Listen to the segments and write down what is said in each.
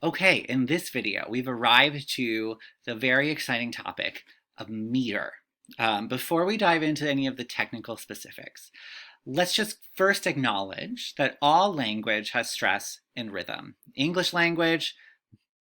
Okay, in this video, we've arrived to the very exciting topic of meter. Before we dive into any of the technical specifics, let's just first acknowledge that all language has stress and rhythm. English language,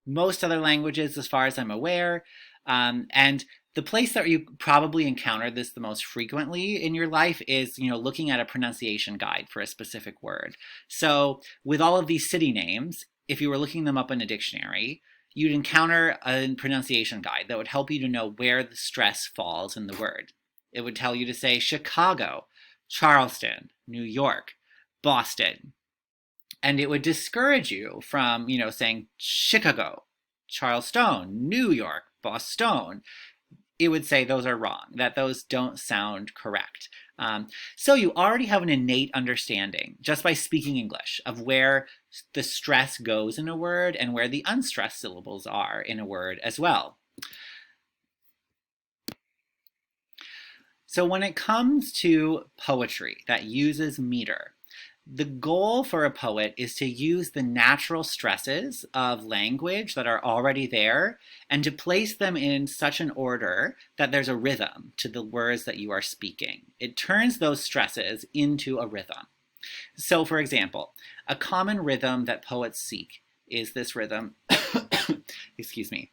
most other languages, as far as I'm aware, and the place that you probably encounter this the most frequently in your life is, looking at a pronunciation guide for a specific word. So with all of these city names, if you were looking them up in a dictionary, you'd encounter a pronunciation guide that would help you to know where the stress falls in the word. It would tell you to say Chicago, Charleston, New York, Boston. And it would discourage you from, saying Chicago, Charleston, New York, Boston. It would say those are wrong, that those don't sound correct. So you already have an innate understanding, just by speaking English, of where the stress goes in a word and where the unstressed syllables are in a word as well. So when it comes to poetry that uses meter, the goal for a poet is to use the natural stresses of language that are already there and to place them in such an order that there's a rhythm to the words that you are speaking. It turns those stresses into a rhythm. So, for example, a common rhythm that poets seek is this rhythm, excuse me,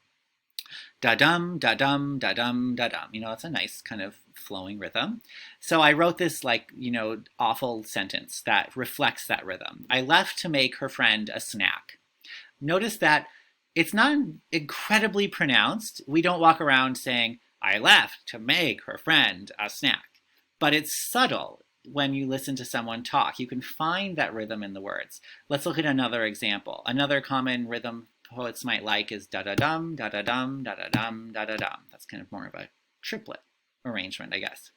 da-dum, da-dum, da-dum, da-dum. It's a nice kind of flowing rhythm. So I wrote this awful sentence that reflects that rhythm. I left to make her friend a snack. Notice that it's not incredibly pronounced. We don't walk around saying, I left to make her friend a snack. But it's subtle when you listen to someone talk. You can find that rhythm in the words. Let's look at another example. Another common rhythm poets might like is da-da-dum, da-da-dum, da-da-dum, da-da-dum. That's kind of more of a triplet arrangement, I guess.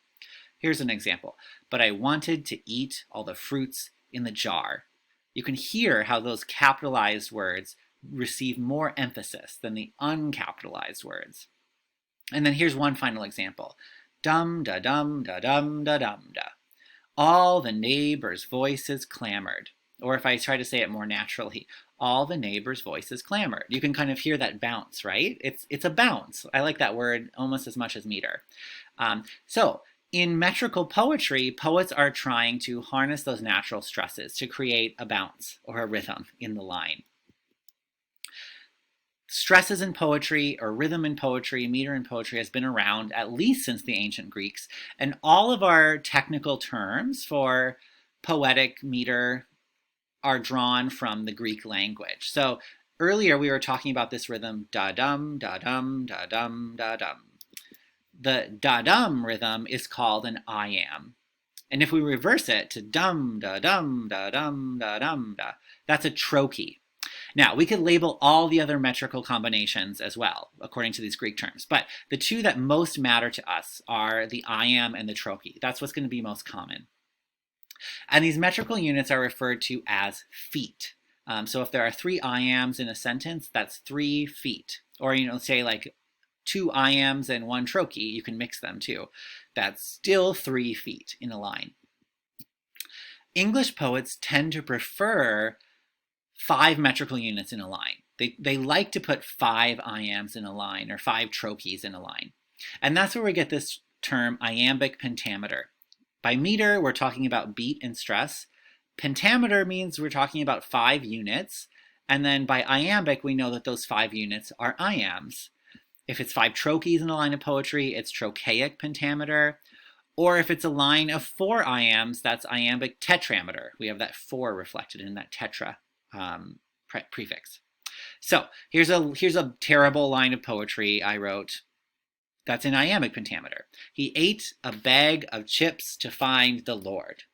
Here's an example. But I wanted to eat all the fruits in the jar. You can hear how those capitalized words receive more emphasis than the uncapitalized words. And then here's one final example. Dum da dum da dum da dum da. All the neighbors' voices clamored. Or if I try to say it more naturally, all the neighbors' voices clamored. You can kind of hear that bounce, right? It's a bounce. I like that word almost as much as meter. So in metrical poetry, poets are trying to harness those natural stresses to create a bounce or a rhythm in the line. Stresses in poetry, or rhythm in poetry, meter in poetry, has been around at least since the ancient Greeks. And all of our technical terms for poetic meter are drawn from the Greek language. So earlier we were talking about this rhythm, da-dum, da-dum, da-dum, da-dum. The da-dum rhythm is called an iamb. And if we reverse it to dum, da-dum, da-dum, da-dum, da, that's a trochee. Now, we could label all the other metrical combinations as well, according to these Greek terms. But the two that most matter to us are the iamb and the trochee. That's what's going to be most common. And these metrical units are referred to as feet. So if there are 3 iambs in a sentence, that's 3 feet. Or, say like 2 iambs and 1 trochee, you can mix them too. That's still 3 feet in a line. English poets tend to prefer 5 metrical units in a line. They like to put 5 iambs in a line or 5 trochees in a line. And that's where we get this term iambic pentameter. By meter, we're talking about beat and stress. Pentameter means we're talking about 5 units. And then by iambic, we know that those 5 units are iambs. If it's 5 trochees in a line of poetry, it's trochaic pentameter. Or if it's a line of 4 iambs, that's iambic tetrameter. We have that 4 reflected in that tetra prefix. So here's a terrible line of poetry I wrote. That's an iambic pentameter. He ate a bag of chips to find the Lord.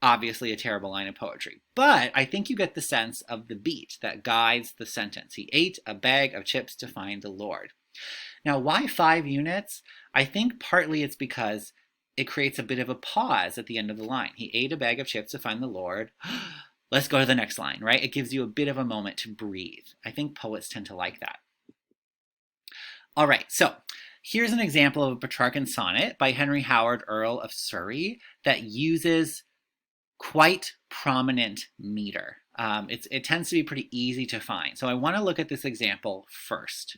Obviously a terrible line of poetry. But I think you get the sense of the beat that guides the sentence. He ate a bag of chips to find the Lord. Now, why 5 units? I think partly it's because it creates a bit of a pause at the end of the line. He ate a bag of chips to find the Lord. Let's go to the next line, right? It gives you a bit of a moment to breathe. I think poets tend to like that. All right, so here's an example of a Petrarchan sonnet by Henry Howard, Earl of Surrey, that uses quite prominent meter. It tends to be pretty easy to find. So I want to look at this example first.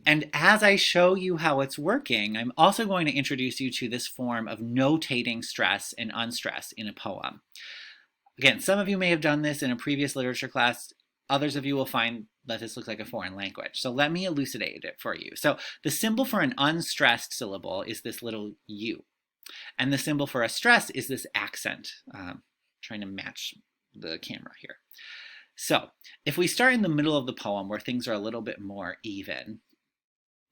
And as I show you how it's working, I'm also going to introduce you to this form of notating stress and unstress in a poem. Again, some of you may have done this in a previous literature class. Others of you will find that this looks like a foreign language. So let me elucidate it for you. So the symbol for an unstressed syllable is this little U. And the symbol for a stress is this accent. Trying to match the camera here. So if we start in the middle of the poem where things are a little bit more even,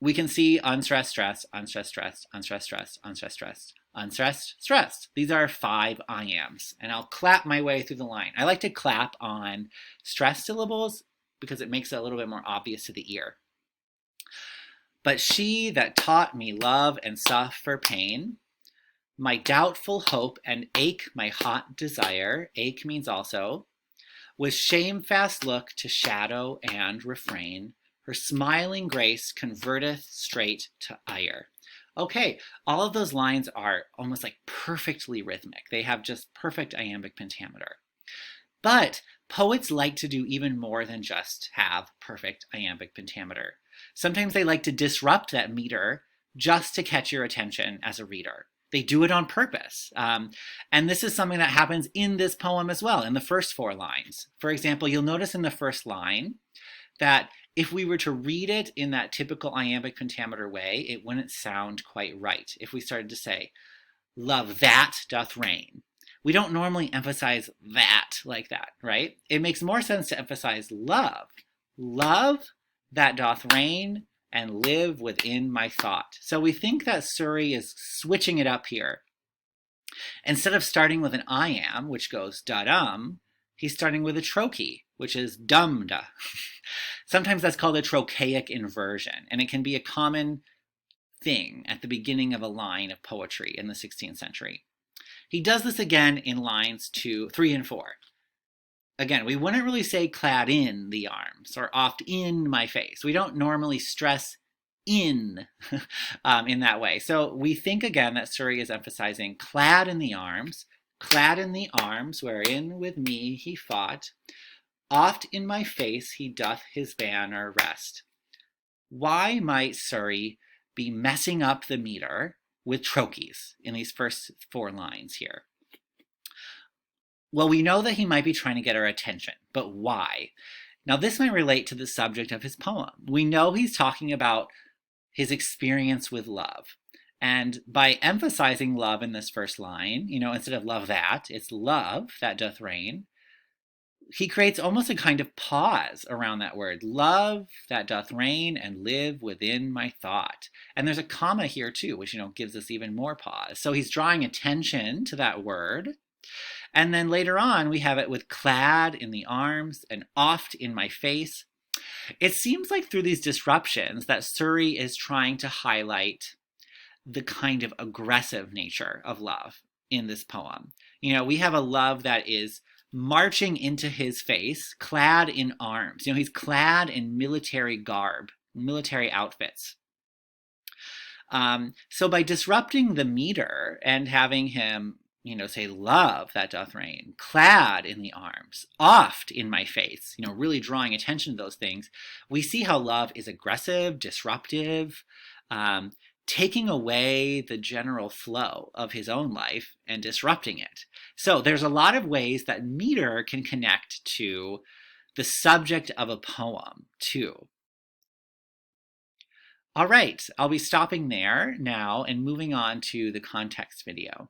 we can see unstressed, stressed, unstressed, stressed, unstressed, stressed, unstressed, stressed, unstressed, stressed. These are 5 I ams, and I'll clap my way through the line. I like to clap on stressed syllables because it makes it a little bit more obvious to the ear. But she that taught me love and suffer pain, my doubtful hope and ache my hot desire, ache means also, with shamefast look to shadow and refrain, her smiling grace converteth straight to ire. Okay, all of those lines are almost like perfectly rhythmic. They have just perfect iambic pentameter. But poets like to do even more than just have perfect iambic pentameter. Sometimes they like to disrupt that meter just to catch your attention as a reader. They do it on purpose. And this is something that happens in this poem as well, in the first 4 lines. For example, you'll notice in the first line that if we were to read it in that typical iambic pentameter way, it wouldn't sound quite right. If we started to say, love that doth reign, we don't normally emphasize that like that, right? It makes more sense to emphasize love. Love that doth reign and live within my thought. So we think that Surrey is switching it up here. Instead of starting with an I am, which goes da-dum, he's starting with a trochee, which is dum-da. Sometimes that's called a trochaic inversion, and it can be a common thing at the beginning of a line of poetry in the 16th century. He does this again in lines 2, 3, and 4. Again, we wouldn't really say clad in the arms or oft in my face. We don't normally stress in that way. So we think again that Surrey is emphasizing clad in the arms wherein with me he fought. Oft in my face he doth his banner rest. Why might Surrey be messing up the meter with trochees in these first 4 lines here? Well, we know that he might be trying to get our attention, but why? Now, this might relate to the subject of his poem. We know he's talking about his experience with love. And by emphasizing love in this first line, instead of love that, it's love that doth reign, he creates almost a kind of pause around that word. Love that doth reign and live within my thought. And there's a comma here too, which, gives us even more pause. So he's drawing attention to that word. And then later on, we have it with clad in the arms and oft in my face. It seems like through these disruptions that Surrey is trying to highlight the kind of aggressive nature of love in this poem. We have a love that is marching into his face, clad in arms. He's clad in military garb, military outfits. So by disrupting the meter and having him say love that doth reign, clad in the arms, oft in my face, really drawing attention to those things, we see how love is aggressive, disruptive, taking away the general flow of his own life and disrupting it. So there's a lot of ways that meter can connect to the subject of a poem too. All right, I'll be stopping there now and moving on to the context video.